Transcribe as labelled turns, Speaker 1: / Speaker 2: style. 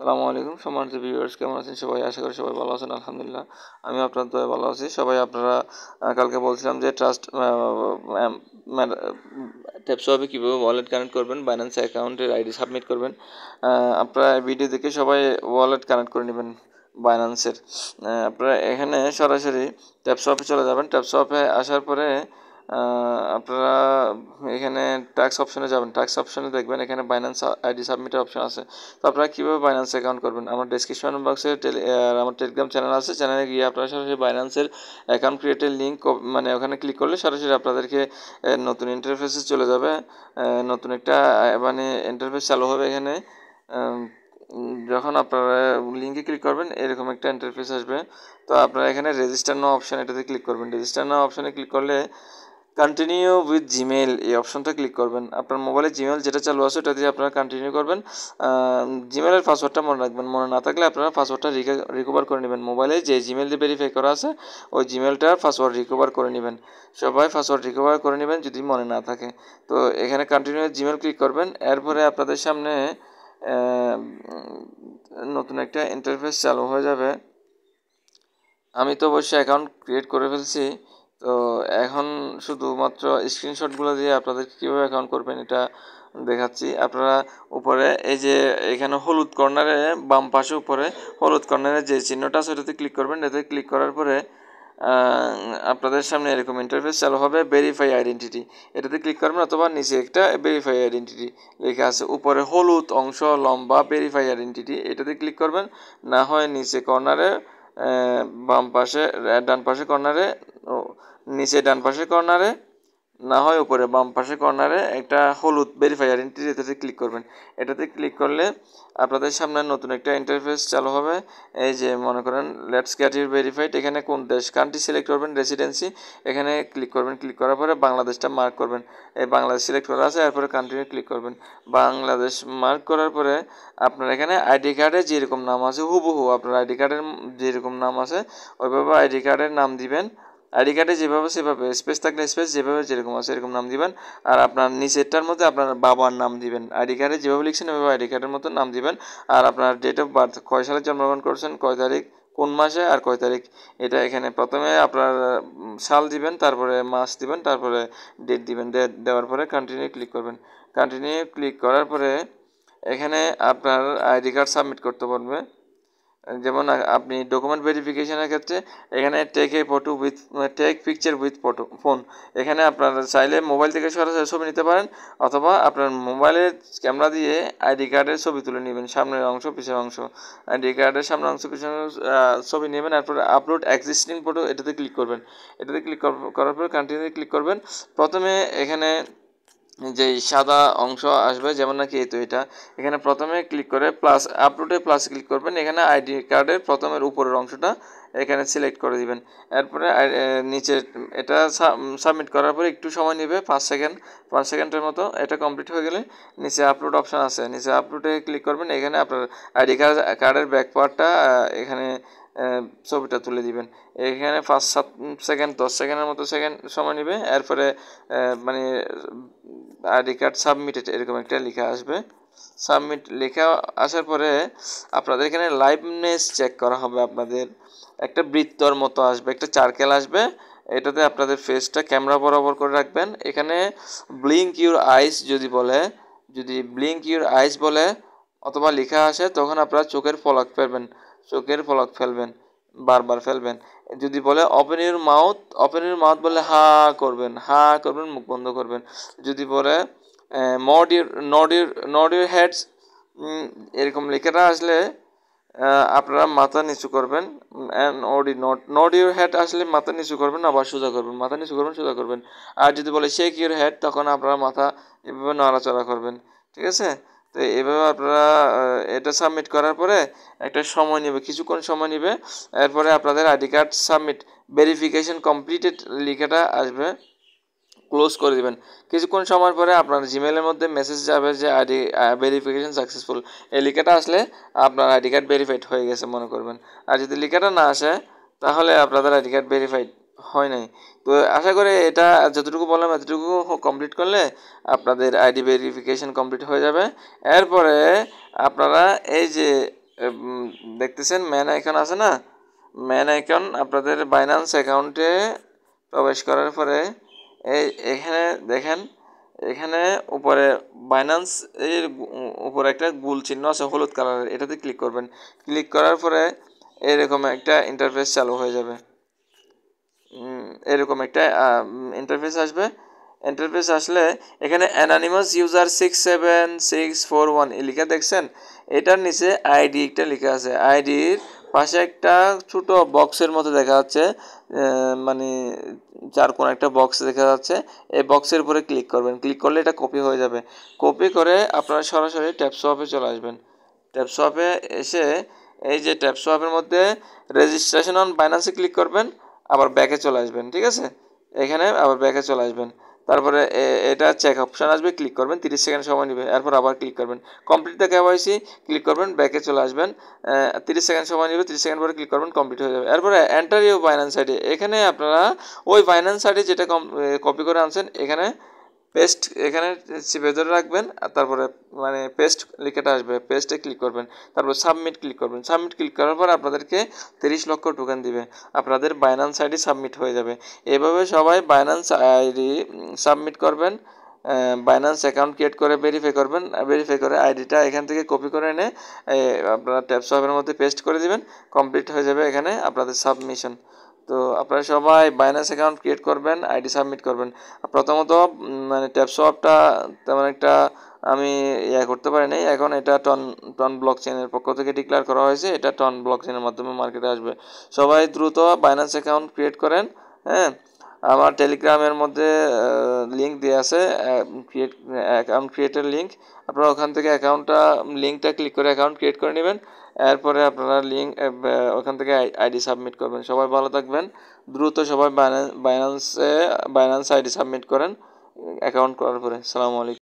Speaker 1: সালামু আলাইকুম সম্মানিত ভিউয়ার্স, কেমন আছেন সবাই? আশা করি সবাই ভালো আছেন। আলহামদুলিল্লাহ আমি আপনার দয়ায় ভালো আছি। সবাই আপনারা কালকে বলছিলাম যে ট্রাস্ট ট্যাপসপে কীভাবে ওয়ালেট কানেক্ট করবেন, বাইন্যান্স অ্যাকাউন্টের আইডি সাবমিট করবেন। আপনারা ভিডিও দেখে সবাই ওয়ালেট কানেক্ট করে নেবেন বাইন্যান্সের। আপনারা এখানে সরাসরি ট্যাপসপে চলে যাবেন। ট্যাপসপে আসার পরে আপনারা এখানে ট্যাক্স অপশনে যাবেন। ট্যাক্স অপশনে দেখবেন এখানে বাইন্যান্স আইডি সাবমিটের অপশন আছে। তো আপনারা কীভাবে বাইন্যান্স অ্যাকাউন্ট করবেন, আমার ডেসক্রিপশন বক্সে আমার টেলিগ্রাম চ্যানেল আছে। চ্যানেলে গিয়ে আপনারা সরাসরি বাইন্যান্সের অ্যাকাউন্ট ক্রিয়েটের লিঙ্ক মানে ওখানে ক্লিক করলে সরাসরি আপনাদেরকে নতুন ইন্টারফেসে চলে যাবে। নতুন একটা মানে ইন্টারফেস চালু হবে এখানে। যখন আপনারা লিঙ্কে ক্লিক করবেন এরকম একটা ইন্টারফেস আসবে। তো আপনারা এখানে রেজিস্টার নাও অপশান এটাতে ক্লিক করবেন। রেজিস্টার নাও অপশানে ক্লিক করলে কন্টিনিউ উইথ জিমেল এই অপশনটা ক্লিক করবেন। আপনার মোবাইলে জিমেল যেটা চালু আছে ওটা দিয়ে আপনারা কন্টিনিউ করবেন। জিমেলের পাসওয়ার্ডটা মনে রাখবেন, মনে না থাকলে আপনারা পাসওয়ার্ডটা রিকভার করে নেবেন। মোবাইলে যে জিমেল দিয়ে ভেরিফাই করা আছে ওই জিমেলটার পাসওয়ার্ড রিকভার করে নেবেন। সবাই পাসওয়ার্ড রিকভার করে নেবেন যদি মনে না থাকে। তো এখানে কন্টিনিউ জিমেল ক্লিক করবেন। এরপরে আপনাদের সামনে নতুন একটা ইন্টারফেস চালু হয়ে যাবে। আমি তো অবশ্যই অ্যাকাউন্ট ক্রিয়েট করে ফেলছি। তো এখন শুধুমাত্র স্ক্রিনশটগুলো দিয়ে আপনাদের কীভাবে অ্যাকাউন্ট করবেন এটা দেখাচ্ছি। আপনারা উপরে এই যে এখানে হলুদ কর্নারে বাম পাশে উপরে হলুদ কর্নারে যে চিহ্নটা আছে ওটাতে ক্লিক করবেন। এতে ক্লিক করার পরে আপনাদের সামনে এরকম ইন্টারফেস চালু হবে। ভেরিফাই আইডেন্টিটি এটাতে ক্লিক করবেন, অথবা নিচে একটা ভেরিফাই আইডেন্টিটি লেখা আছে উপরে হলুদ অংশ লম্বা ভেরিফাই আইডেন্টিটি এটাতে ক্লিক করবেন। না হয় নিচে কর্নারে বাম পাশে ডান পাশে কর্নারে নিচে ডান পাশে কর্নারে না হয় উপরে বাম পাশে কর্নারে একটা হলুদ ভেরিফাই আইডেন্টিটি এটাতে ক্লিক করবেন। এটাতে ক্লিক করলে আপনাদের সামনে নতুন একটা ইন্টারফেস চালু হবে। এই যে মনে করেন লেটস গেট ইউর ভেরিফাইড, এখানে কোন দেশ কান্ট্রি সিলেক্ট করবেন, রেসিডেন্সি এখানে ক্লিক করবেন। ক্লিক করার পরে বাংলাদেশটা মার্ক করবেন। এই বাংলাদেশ সিলেক্ট করা আছে, এরপরে কন্টিনিউ ক্লিক করবেন। বাংলাদেশ মার্ক করার পরে আপনার এখানে আইডি কার্ডে যেরকম নাম আছে হুবহু আপনার আইডি কার্ডের যেরকম নাম আছে ওইভাবে আইডি কার্ডের নাম দিবেন। আইডি কার্ডে যেভাবে সেভাবে, স্পেস থাকলে স্পেস, যেভাবে যেরকম আছে এরকম নাম দিবেন। আর আপনার নিচেরটার মধ্যে আপনার বাবার নাম দিবেন। আইডি কার্ডে যেভাবে লিখছেন ওইভাবে আইডি কার্ডের মতো নাম দিবেন। আর আপনার ডেট অফ বার্থ, কয় সালে জন্মগ্রহণ করছেন, কয় তারিখ, কোন মাসে আর কয় তারিখ, এটা এখানে প্রথমে আপনার সাল দিবেন, তারপরে মাস দিবেন, তারপরে ডেট দিবেন। ডেট দেওয়ার পরে কন্টিনিউ ক্লিক করবেন। কন্টিনিউ ক্লিক করার পরে এখানে আপনার আইডি কার্ড সাবমিট করতে পারবে। যেমন আপনি ডকুমেন্ট ভেরিফিকেশনের ক্ষেত্রে এখানে টেক পিকচার উইথ ফোন, এখানে আপনার চাইলে মোবাইল থেকে সরাসরি ছবি নিতে পারেন, অথবা আপনার মোবাইলের ক্যামেরা দিয়ে আইডি কার্ডের ছবি তুলে নেবেন, সামনের অংশ পিছের অংশ। আইডি কার্ডের সামনের অংশ পিছনের ছবি নেবেন। তারপরে আপলোড এক্সিস্টিং ফটো এটাতে ক্লিক করবেন। এটাতে ক্লিক করার পরে কন্টিনিউ ক্লিক করবেন। প্রথমে এখানে যে সাদা অংশ আসবে যেমন নাকি এই তো এটা, এখানে প্রথমে ক্লিক করে প্লাস আপলোডে প্লাস ক্লিক করবেন। এখানে আইডি কার্ডের প্রথমের উপরের অংশটা এখানে সিলেক্ট করে দিবেন। এরপরে নিচে এটা সাবমিট করার পরে একটু সময় নেবে, 5 সেকেন্ডের মতো। এটা কমপ্লিট হয়ে গেলে নিচে আপলোড অপশান আছে, নিচে আপলোডে ক্লিক করবেন। এখানে আপনার আইডি কার্ডের ব্যাক পার্টটা এখানে ছবিটা তুলে দিবেন। এখানে 5-7 সেকেন্ড 10 সেকেন্ডের মতো সময় নেবে। এরপরে মানে আইডি কার্ড সাবমিটেড এরকম একটা লেখা আসবে। সাবমিট লেখা আসার পরে আপনাদের এখানে লাইভনেস চেক করা হবে। আপনাদের একটা বৃত্তর মতো আসবে, একটা সার্কেল আসবে। এটাতে আপনাদের ফেসটা ক্যামেরা বরাবর করে রাখবেন। এখানে ব্লিঙ্ক ইউর আইস যদি ব্লিঙ্ক ইউর আইস বলে অথবা লেখা আসে তখন আপনারা চোখের পলক ফেলবেন, বারবার ফেলবেন। যদি বলে ওপেন ইউর মাউথ বলে হা করবেন, মুখ বন্ধ করবেন। যদি বলে নড ইউর হেডস এরকম লেখাটা আসলে আপনারা মাথা নিচু করবেন। নড ইউর হেড আসলে মাথা নিচু করবেন, আবার সোজা করবেন, মাথা নিচু করবেন, সোজা করবেন। আর যদি বলে শেক ইউর হেড তখন আপনারা মাথা এভাবে নাড়াচাড়া করবেন। ঠিক আছে? তো এভাবে আপনারা এটা সাবমিট করার পরে একটা সময় নেবে, কিছুক্ষণ সময় নেবে। এরপরে আপনাদের ID card submit verification completed লেখাটা আসবে, ক্লোজ করে দিবেন। কিছুক্ষণ সময় পরে আপনার জিমেলের মধ্যে মেসেজ যাবে যে আইডি ভেরিফিকেশন সাকসেসফুল। এই লেখাটা আসলে আপনার আইডি কার্ড ভেরিফাইড হয়ে গেছে মনে করবেন। আর যদি লেখাটা না আসে তাহলে আপনাদের আইডি কার্ড ভেরিফাইড হয় নাই। তো আশা করি এটা যতটুকু বললাম এতটুকু কমপ্লিট করলে আপনাদের আইডি ভেরিফিকেশন কমপ্লিট হয়ে যাবে। এরপরে আপনারা এই যে দেখতেছেন ম্যান আইকন আছে না, ম্যান আইকন আপনাদের বাইন্যান্স অ্যাকাউন্টে প্রবেশ করার পরে এখানে দেখেন, এখানে উপরে বাইন্যান্স এর উপরে একটা গোল চিহ্ন আছে হলুদ কালারের, এটাতে ক্লিক করবেন। ক্লিক করার পরে এরকম একটা ইন্টারফেস চালু হয়ে যাবে, এরকম একটা ইন্টারফেস আসবে। ইন্টারফেস আসলে এখানে অ্যানোনিমাস ইউজার 67641 লেখা দেখছেন, এটার নিচে আইডি একটা লেখা আছে। আইডির পাশে একটা ছোট বক্সের মতো দেখা যাচ্ছে, মানে চার কোণ একটা বক্স দেখা যাচ্ছে। এই বক্সের উপরে ক্লিক করবেন। ক্লিক করলে এটা কপি হয়ে যাবে। কপি করে আপনারা সরাসরি ট্যাপসোয়াপে চলে আসবেন। ট্যাপসোয়াপে এসে এই যে ট্যাপসোয়াপের মধ্যে রেজিস্ট্রেশন অন বাইন্যান্সে ক্লিক করবেন, আবার ব্যাকে চলে আসবেন। ঠিক আছে, এখানে আবার ব্যাকে চলে আসবেন। তারপরে এটা চেক অপশান আসবে, ক্লিক করবেন, 30 সেকেন্ড সময় নেবে। এরপর আবার ক্লিক করবেন, কমপ্লিট দ্য কেওয়াইসি, ক্লিক করবেন, ব্যাকে চলে আসবেন। 30 সেকেন্ড সময় নেবে, 30 সেকেন্ড পরে ক্লিক করবেন, কমপ্লিট হয়ে যাবে। এরপরে এন্টার ইউ বাইন্যান্স আইডি, এখানে আপনারা ওই বাইন্যান্স আইডি যেটা কপি করে আনছেন এখানে পেস্ট, এখানে চিপে ধরে রাখবেন। আর তারপরে মানে পেস্ট লেখাটা আসবে, পেস্টে ক্লিক করবেন, তারপর সাবমিট ক্লিক করবেন। সাবমিট ক্লিক করার পর আপনাদেরকে 30 লক্ষ টোকেন দিবে, আপনাদের বাইন্যান্স আইডি সাবমিট হয়ে যাবে। এভাবে সবাই বাইন্যান্স আইডি সাবমিট করবেন, বাইন্যান্স অ্যাকাউন্ট ক্রিয়েট করে ভেরিফাই করবেন। ভেরিফাই করে আইডিটা এখান থেকে কপি করে এনে আপনারা ট্যাপসোয়াপের মধ্যে পেস্ট করে দিবেন, কমপ্লিট হয়ে যাবে এখানে আপনাদের সাবমিশন। তো আপনারা সবাই বাইন্যান্স অ্যাকাউন্ট ক্রিয়েট করবেন, আইডি সাবমিট করবেন। প্রথমত মানে ট্যাপসোয়াপটা তেমন একটা আমি করতে পারি নাই, এখন এটা টন ব্লক চেনের পক্ষ থেকে ডিক্লেয়ার করা হয়েছে, এটা টন ব্লক চেনের মাধ্যমে মার্কেটে আসবে। সবাই দ্রুত বাইন্যান্স অ্যাকাউন্ট ক্রিয়েট করেন। হ্যাঁ, আমার টেলিগ্রামের মধ্যে লিঙ্ক দেওয়া আছে, অ্যাকাউন্ট ক্রিয়েটের লিঙ্ক। আপনারা ওখান থেকে লিঙ্কটা ক্লিক করে অ্যাকাউন্ট ক্রিয়েট করে নেবেন। এরপরে আপনারা ওখান থেকে আইডি সাবমিট করবেন। সবাই ভালো থাকবেন, দ্রুত সবাই বাইন্যান্স আইডি সাবমিট করেন অ্যাকাউন্ট করার পরে। সালামু আলাইকুম।